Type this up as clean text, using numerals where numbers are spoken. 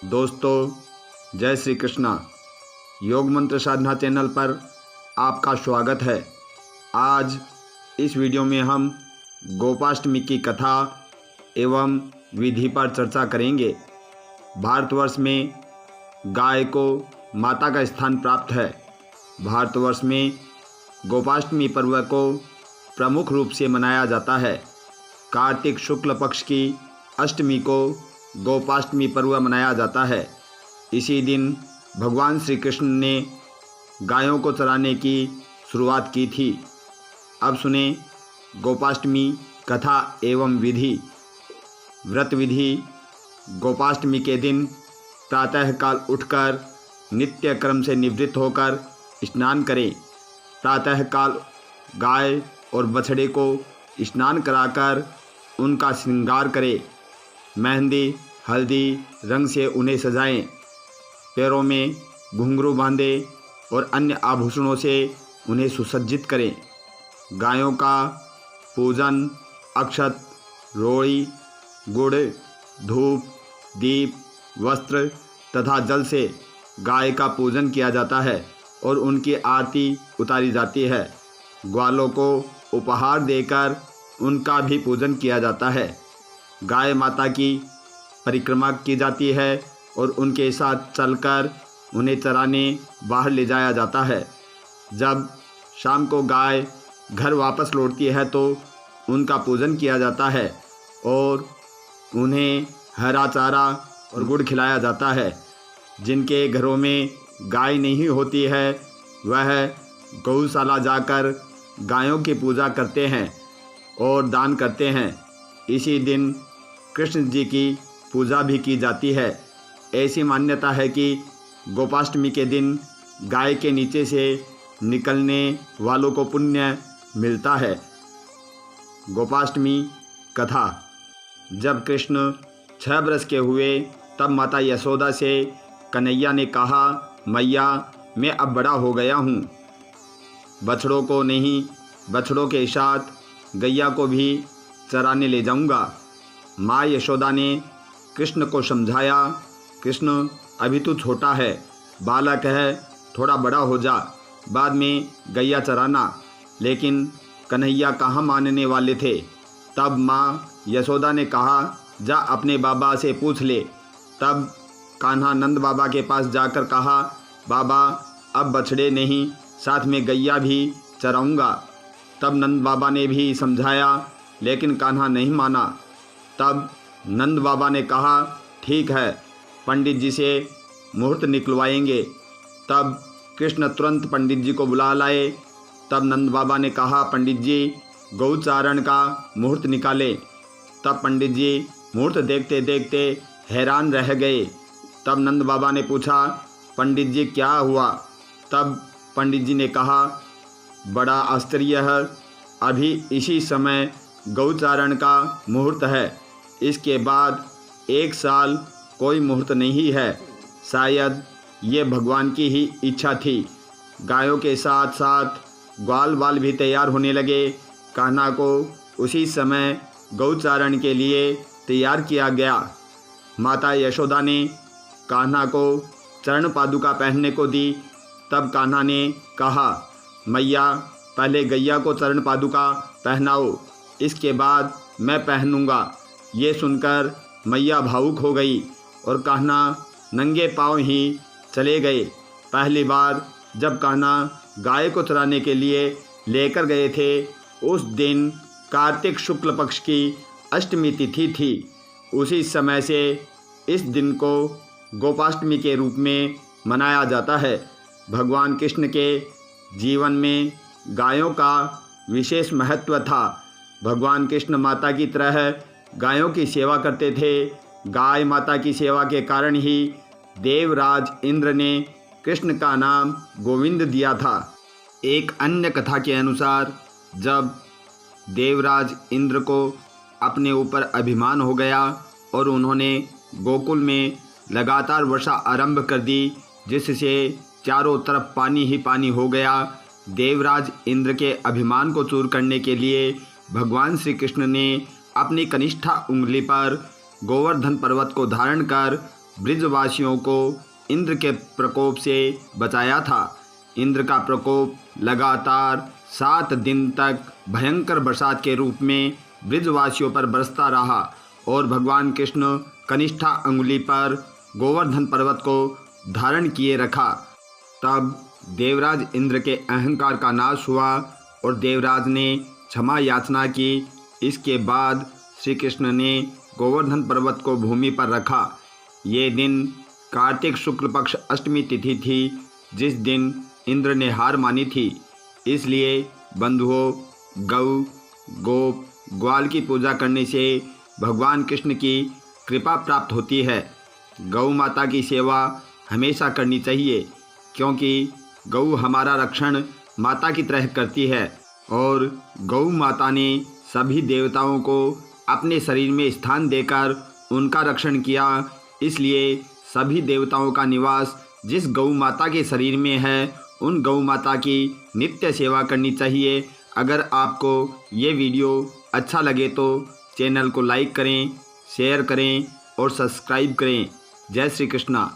दोस्तों, जय श्री कृष्णा। योग मंत्र साधना चैनल पर आपका स्वागत है। आज इस वीडियो में हम गोपाष्टमी की कथा एवं विधि पर चर्चा करेंगे। भारतवर्ष में गाय को माता का स्थान प्राप्त है। भारतवर्ष में गोपाष्टमी पर्व को प्रमुख रूप से मनाया जाता है। कार्तिक शुक्ल पक्ष की अष्टमी को गोपाष्टमी पर्व मनाया जाता है। इसी दिन भगवान श्री कृष्ण ने गायों को चराने की शुरुआत की थी। अब सुने गोपाष्टमी कथा एवं विधि। व्रत विधि। गोपाष्टमी के दिन प्रातःकाल उठकर नित्य क्रम से निवृत्त होकर स्नान करें। प्रातःकाल गाय और बछड़े को स्नान कराकर उनका श्रृंगार करें। मेहंदी, हल्दी रंग से उन्हें सजाएं। पैरों में घुंघरू बांधें और अन्य आभूषणों से उन्हें सुसज्जित करें। गायों का पूजन अक्षत, रोड़ी, गुड़, धूप, दीप, वस्त्र तथा जल से गाय का पूजन किया जाता है और उनकी आरती उतारी जाती है। ग्वालों को उपहार देकर उनका भी पूजन किया जाता है। गाय माता की परिक्रमा की जाती है और उनके साथ चलकर उन्हें चराने बाहर ले जाया जाता है। जब शाम को गाय घर वापस लौटती है तो उनका पूजन किया जाता है और उन्हें हरा चारा और गुड़ खिलाया जाता है। जिनके घरों में गाय नहीं होती है वह गौशाला जाकर गायों की पूजा करते हैं और दान करते हैं। इसी दिन कृष्ण जी की पूजा भी की जाती है। ऐसी मान्यता है कि गोपाष्टमी के दिन गाय के नीचे से निकलने वालों को पुण्य मिलता है। गोपाष्टमी कथा। जब कृष्ण 6 वर्ष के हुए तब माता यशोदा से कन्हैया ने कहा, मैया मैं अब बड़ा हो गया हूँ, बछड़ों को नहीं बछड़ों के साथ गैया को भी चराने ले जाऊँगा। माँ यशोदा ने कृष्ण को समझाया, कृष्ण अभी तू छोटा है, बालक है, थोड़ा बड़ा हो जा, बाद में गैया चराना। लेकिन कन्हैया कहाँ मानने वाले थे। तब माँ यशोदा ने कहा, जा अपने बाबा से पूछ ले। तब कान्हा नंद बाबा के पास जाकर कहा, बाबा अब बछड़े नहीं साथ में गैया भी चराऊँगा। तब नंद बाबा ने भी समझाया लेकिन कान्हा नहीं माना। तब नंद बाबा ने कहा, ठीक है, पंडित जी से मुहूर्त निकलवाएंगे। तब कृष्ण तुरंत पंडित जी को बुला लाए। तब नंद बाबा ने कहा, पंडित जी गौचारण का मुहूर्त निकाले। तब पंडित जी मुहूर्त देखते देखते हैरान रह गए। तब नंद बाबा ने पूछा, पंडित जी क्या हुआ। तब पंडित जी ने कहा, बड़ा आश्चर्य है, अभी इसी समय गौचारण का मुहूर्त है, इसके बाद 1 साल कोई मुहूर्त नहीं है। शायद ये भगवान की ही इच्छा थी। गायों के साथ साथ ग्वाल बाल भी तैयार होने लगे। कान्हा को उसी समय गौचारण के लिए तैयार किया गया। माता यशोदा ने कान्हा को चरण पादुका पहनने को दी। तब कान्हा ने कहा, मैया पहले गैया को चरण पादुका पहनाओ, इसके बाद मैं पहनूंगा। ये सुनकर मैया भावुक हो गई और कान्हा नंगे पांव ही चले गए। पहली बार जब कान्हा गाय को चराने के लिए लेकर गए थे उस दिन कार्तिक शुक्ल पक्ष की अष्टमी तिथि थी। उसी समय से इस दिन को गोपाष्टमी के रूप में मनाया जाता है। भगवान कृष्ण के जीवन में गायों का विशेष महत्व था। भगवान कृष्ण माता की तरह गायों की सेवा करते थे। गाय माता की सेवा के कारण ही देवराज इंद्र ने कृष्ण का नाम गोविंद दिया था। एक अन्य कथा के अनुसार जब देवराज इंद्र को अपने ऊपर अभिमान हो गया और उन्होंने गोकुल में लगातार वर्षा आरंभ कर दी, जिससे चारों तरफ पानी ही पानी हो गया। देवराज इंद्र के अभिमान को चूर करने के लिए भगवान श्री कृष्ण ने अपनी कनिष्ठा उंगली पर गोवर्धन पर्वत को धारण कर ब्रजवासियों को इंद्र के प्रकोप से बचाया था। इंद्र का प्रकोप लगातार 7 दिन तक भयंकर बरसात के रूप में ब्रजवासियों पर बरसता रहा और भगवान कृष्ण कनिष्ठा अंगुली पर गोवर्धन पर्वत को धारण किए रखा। तब देवराज इंद्र के अहंकार का नाश हुआ और देवराज ने क्षमा याचना की। इसके बाद श्री कृष्ण ने गोवर्धन पर्वत को भूमि पर रखा। ये दिन कार्तिक शुक्ल पक्ष अष्टमी तिथि थी, जिस दिन इंद्र ने हार मानी थी। इसलिए बंधुओं, गौ, गोप, ग्वाल की पूजा करने से भगवान कृष्ण की कृपा प्राप्त होती है। गौ माता की सेवा हमेशा करनी चाहिए, क्योंकि गौ हमारा रक्षण माता की तरह करती है और गौ माता ने सभी देवताओं को अपने शरीर में स्थान देकर उनका रक्षण किया। इसलिए सभी देवताओं का निवास जिस गौ माता के शरीर में है, उन गौ माता की नित्य सेवा करनी चाहिए। अगर आपको ये वीडियो अच्छा लगे तो चैनल को लाइक करें, शेयर करें और सब्सक्राइब करें। जय श्री कृष्णा।